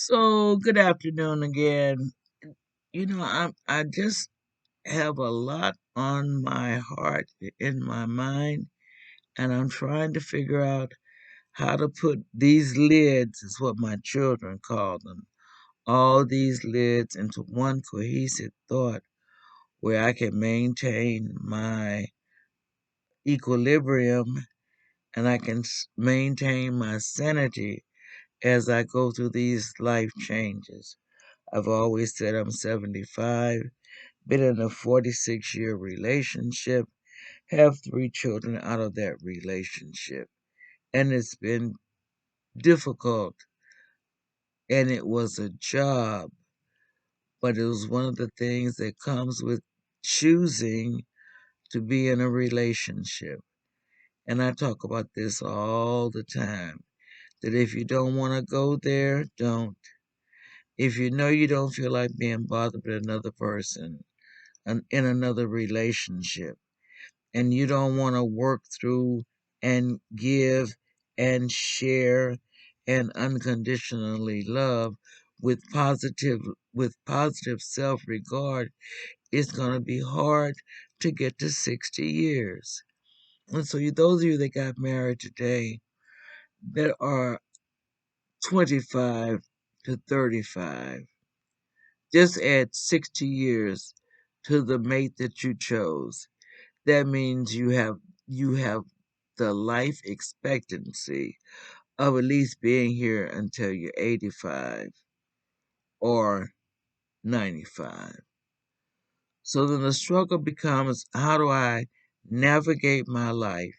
So good afternoon again. I just have a lot on my heart, in my mind, and I'm trying to figure out how to put these lids, is what my children call them, all these lids into one cohesive thought where I can maintain my equilibrium and I can maintain my sanity as I go through these life changes. I've always said I'm 75, been in a 46-year relationship, have three children out of that relationship. And it's been difficult, and it was a job, but it was one of the things that comes with choosing to be in a relationship. And I talk about this all the time, that if you don't want to go there, don't. If you know you don't feel like being bothered with another person in another relationship, and you don't want to work through and give and share and unconditionally love with positive self-regard, it's going to be hard to get to 60 years. And so those of you that got married today that are 25 to 35, just add 60 years to the mate that you chose. That means you have the life expectancy of at least being here until you're 85 or 95. So then the struggle becomes, how do I navigate my life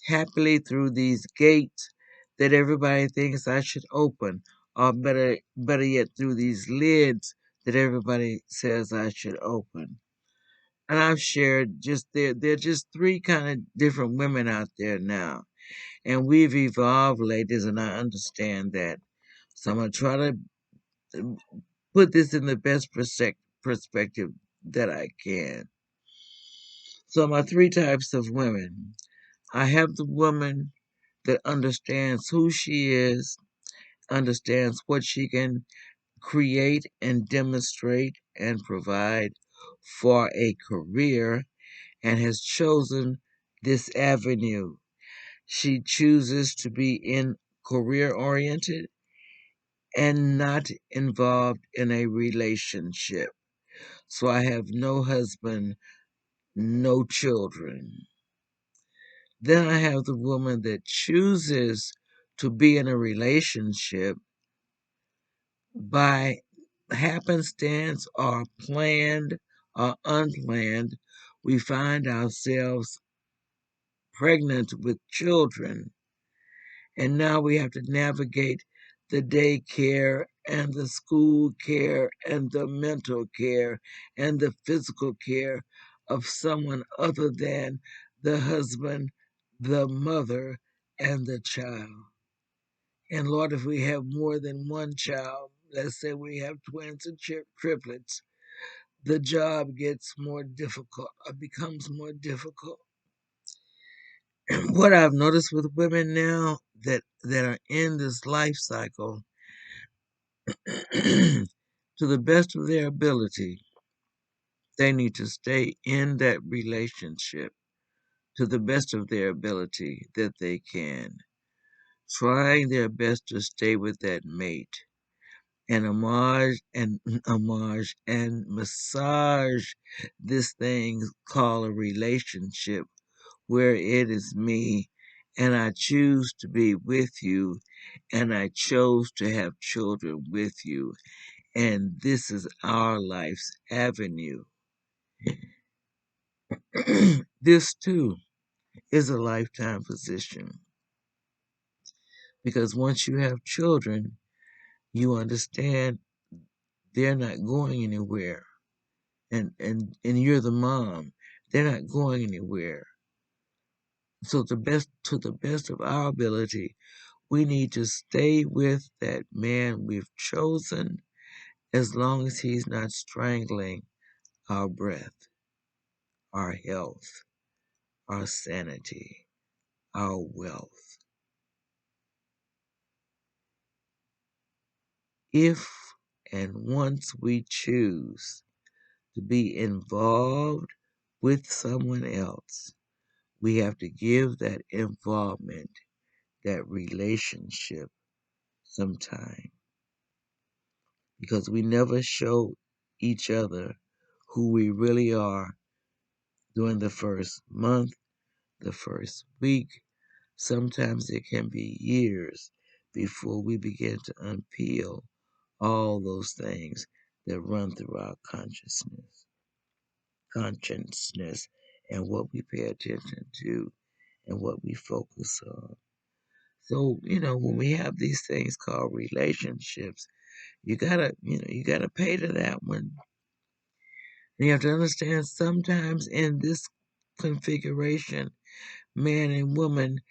happily through these gates that everybody thinks I should open, or better yet, through these lids that everybody says I should open. And I've shared just there are just three kind of different women out there now. And we've evolved, ladies, and I understand that. So I'm gonna try to put this in the best perspective that I can. So my three types of women. I have the woman that understands who she is, understands what she can create and demonstrate and provide for a career, and has chosen this avenue. She chooses to be in career oriented and not involved in a relationship. So I have no husband, no children. Then I have the woman that chooses to be in a relationship by happenstance or planned or unplanned. We find ourselves pregnant with children, and now we have to navigate the daycare and the school care and the mental care and the physical care of someone other than the husband, the mother, and the child. And Lord, if we have more than one child, let's say we have twins and triplets, the job gets more difficult or becomes more difficult. What I've noticed with women now that are in this life cycle, to the best of their ability, they need to stay in that relationship to the best of their ability that they can, trying their best to stay with that mate and homage and massage this thing called a relationship, where it is me and I choose to be with you and I chose to have children with you, and this is our life's avenue. This too is a lifetime position, because once you have children, you understand they're not going anywhere, and you're the mom. They're not going anywhere. So to the best of our ability, we need to stay with that man we've chosen, as long as he's not strangling our breath, our health, our sanity, our wealth. if and once we choose to be involved with someone else, we have to give that involvement, that relationship, some time. Because we never show each other who we really are during the first month, the first week. Sometimes it can be years before we begin to unpeel all those things that run through our consciousness, and what we pay attention to and what we focus on. So, when we have these things called relationships, you gotta pay to that one. And you have to understand sometimes in this configuration, man and woman,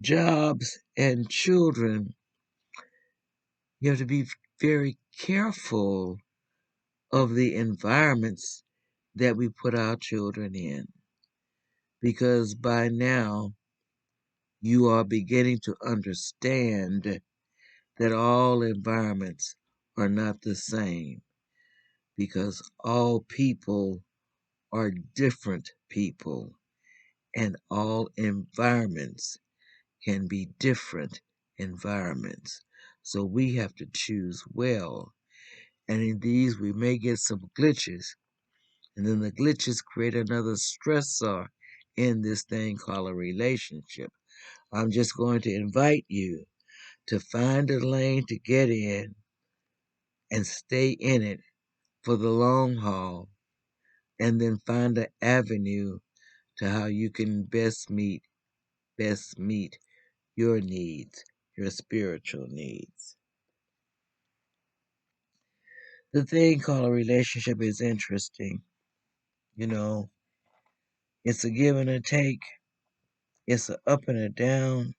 jobs and children, you have to be very careful of the environments that we put our children in. Because by now, you are beginning to understand that all environments are not the same. Because all people are different people, and all environments can be different environments. So we have to choose well. And in these, we may get some glitches, and then the glitches create another stressor in this thing called a relationship. I'm just going to invite you to find a lane to get in and stay in it for the long haul, and then find an avenue to how you can best meet your needs, your spiritual needs. The thing called a relationship is interesting. You know, it's a give and a take. It's a up and a down.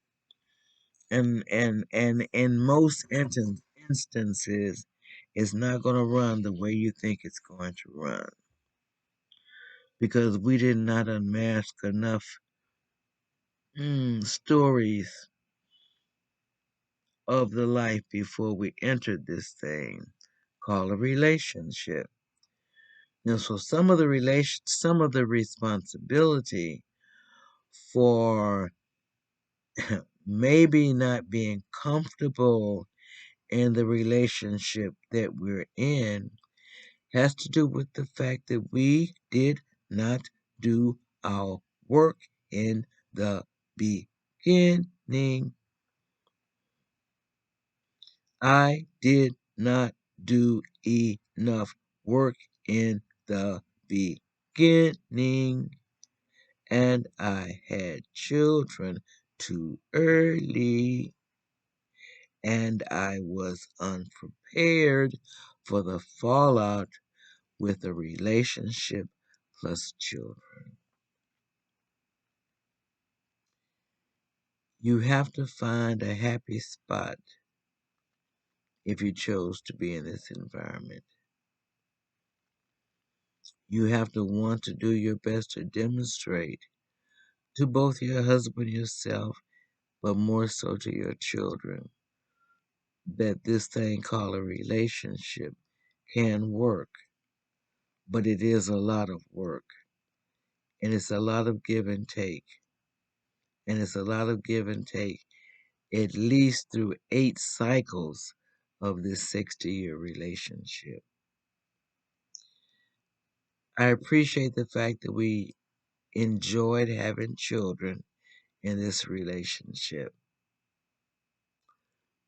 And in most instances, it's not going to run the way you think it's going to run, because we did not unmask enough stories of the life before we entered this thing called a relationship. And so some of the responsibility for maybe not being comfortable in the relationship that we're in has to do with the fact that we did not do our work in the beginning. I did not do enough work in the beginning, and I had children too early, and I was unprepared for the fallout with a relationship plus children. You have to find a happy spot if you chose to be in this environment. You have to want to do your best to demonstrate to both your husband, yourself, but more so to your children, that this thing called a relationship can work, but it is a lot of work, and it's a lot of give and take, and it's a lot of give and take, at least through 8 cycles of this 60-year relationship. I appreciate the fact that we enjoyed having children in this relationship.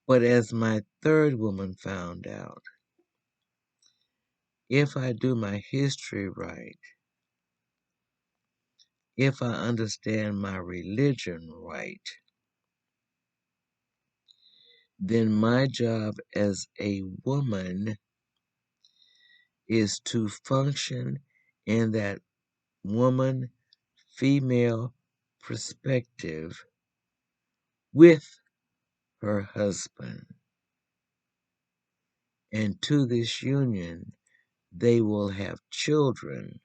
But as my third woman found out, if I do my history right, if I understand my religion right, then my job as a woman is to function in that woman female perspective with her husband. And to this union, they will have children,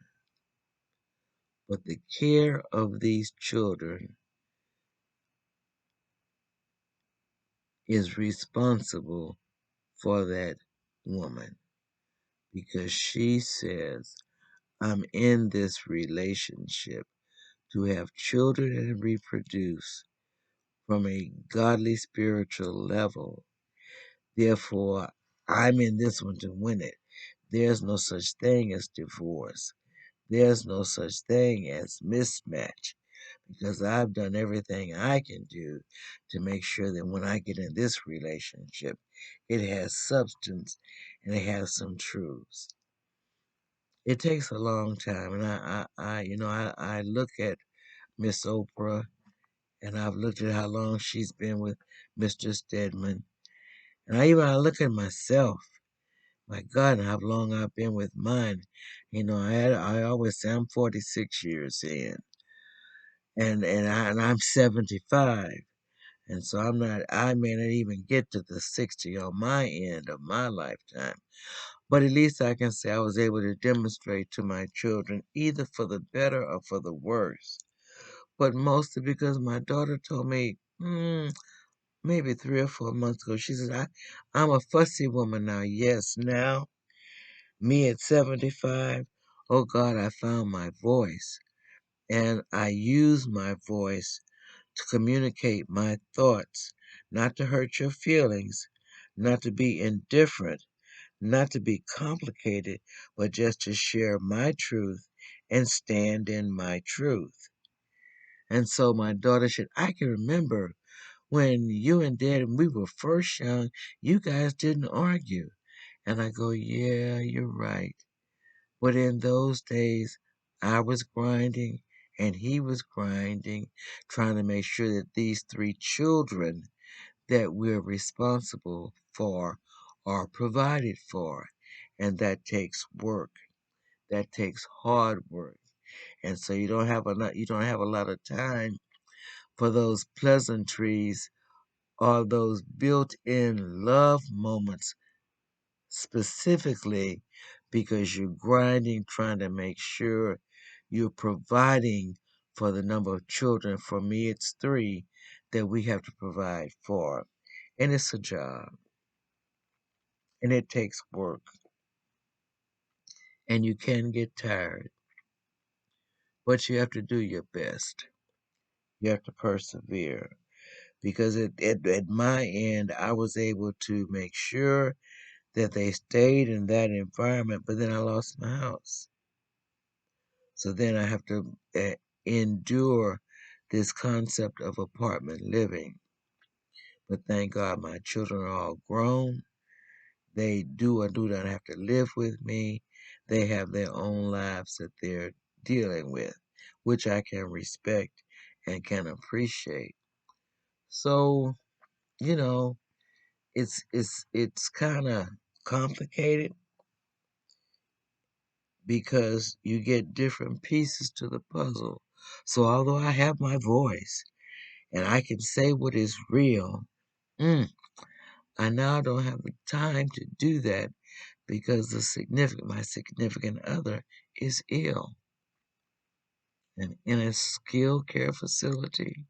but the care of these children is responsible for that woman because she says, I'm in this relationship to have children and reproduce from a godly spiritual level. Therefore, I'm in this one to win it. There's no such thing as divorce. There's no such thing as mismatch because I've done everything I can do to make sure that when I get in this relationship, it has substance and it has some truths. It takes a long time, and I look at Miss Oprah, and I've looked at how long she's been with Mr. Stedman, and I look at myself. My God, and how long I've been with mine. I always say I'm 46 years in, and I'm 75, and so I may not even get to the 60 on my end of my lifetime. But at least I can say I was able to demonstrate to my children, either for the better or for the worse. But mostly because my daughter told me, maybe 3 or 4 months ago, she said, I'm a fussy woman now. Yes, now, me at 75, oh God, I found my voice. And I use my voice to communicate my thoughts, not to hurt your feelings, not to be indifferent, not to be complicated, but just to share my truth and stand in my truth. And so my daughter said, I can remember when you and Dad and we were first young, you guys didn't argue. And I go, yeah, you're right. But in those days, I was grinding and he was grinding, trying to make sure that these 3 children that we're responsible for are provided for. And that takes work. That takes hard work. And so you don't have a lot of time for those pleasantries or those built-in love moments specifically because you're grinding trying to make sure you're providing for the number of children. For me, it's 3 that we have to provide for. And it's a job and it takes work and you can get tired, but you have to do your best. You have to persevere because at my end, I was able to make sure that they stayed in that environment, but then I lost my house. So then I have to endure this concept of apartment living. But thank God my children are all grown. They do or do not have to live with me. They have their own lives that they're dealing with, which I can respect and can appreciate. So, you know, it's kind of complicated because you get different pieces to the puzzle. So although I have my voice and I can say what is real, mm, I now don't have the time to do that because my significant other is ill and in a skilled care facility.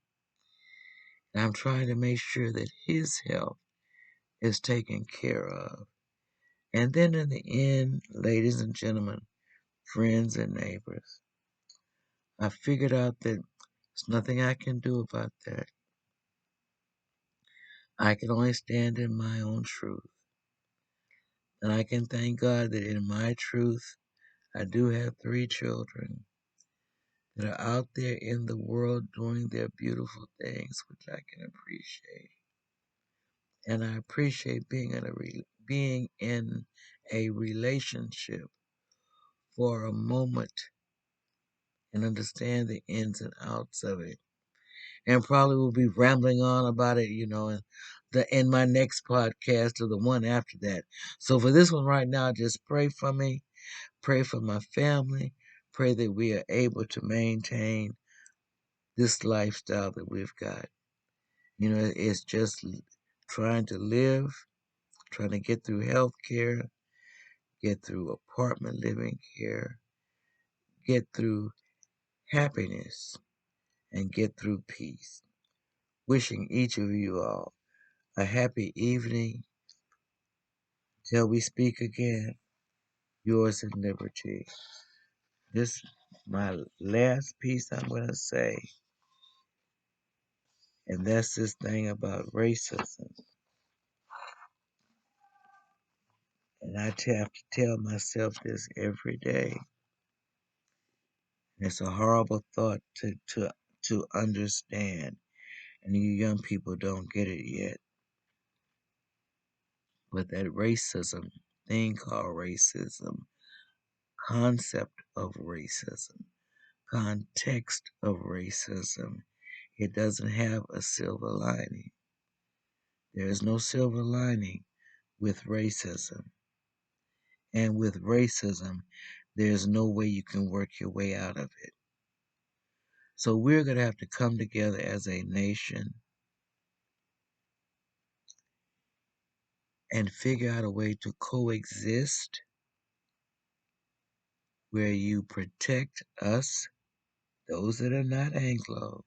And I'm trying to make sure that his health is taken care of. And then in the end, ladies and gentlemen, friends and neighbors, I figured out that there's nothing I can do about that. I can only stand in my own truth. And I can thank God that in my truth, I do have 3 children that are out there in the world doing their beautiful things, which I can appreciate. And I appreciate being in a relationship for a moment and understand the ins and outs of it. And probably will be rambling on about it, in my next podcast or the one after that. So for this one right now, just pray for me, pray for my family, pray that we are able to maintain this lifestyle that we've got. It's just trying to live, trying to get through health care, get through apartment living care, get through happiness, and get through peace. Wishing each of you all a happy evening Till we speak again, yours in liberty. This my last piece I'm going to say, and that's this thing about racism. And I have to tell myself this every day. It's a horrible thought to understand, and you young people don't get it yet. But that racism, thing called racism, concept of racism, context of racism, it doesn't have a silver lining. There is no silver lining with racism. And with racism, there's no way you can work your way out of it. So we're going to have to come together as a nation and figure out a way to coexist where you protect us, those that are not Anglo.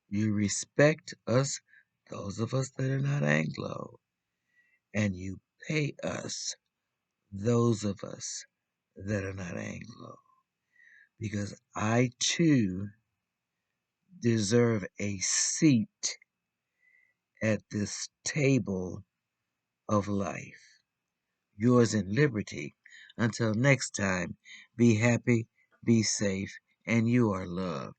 You respect us, those of us that are not Anglo. And you pay us, those of us that are not Anglo. Because I too deserve a seat at this table of life. Yours in liberty. Until next time, be happy, be safe, and you are loved.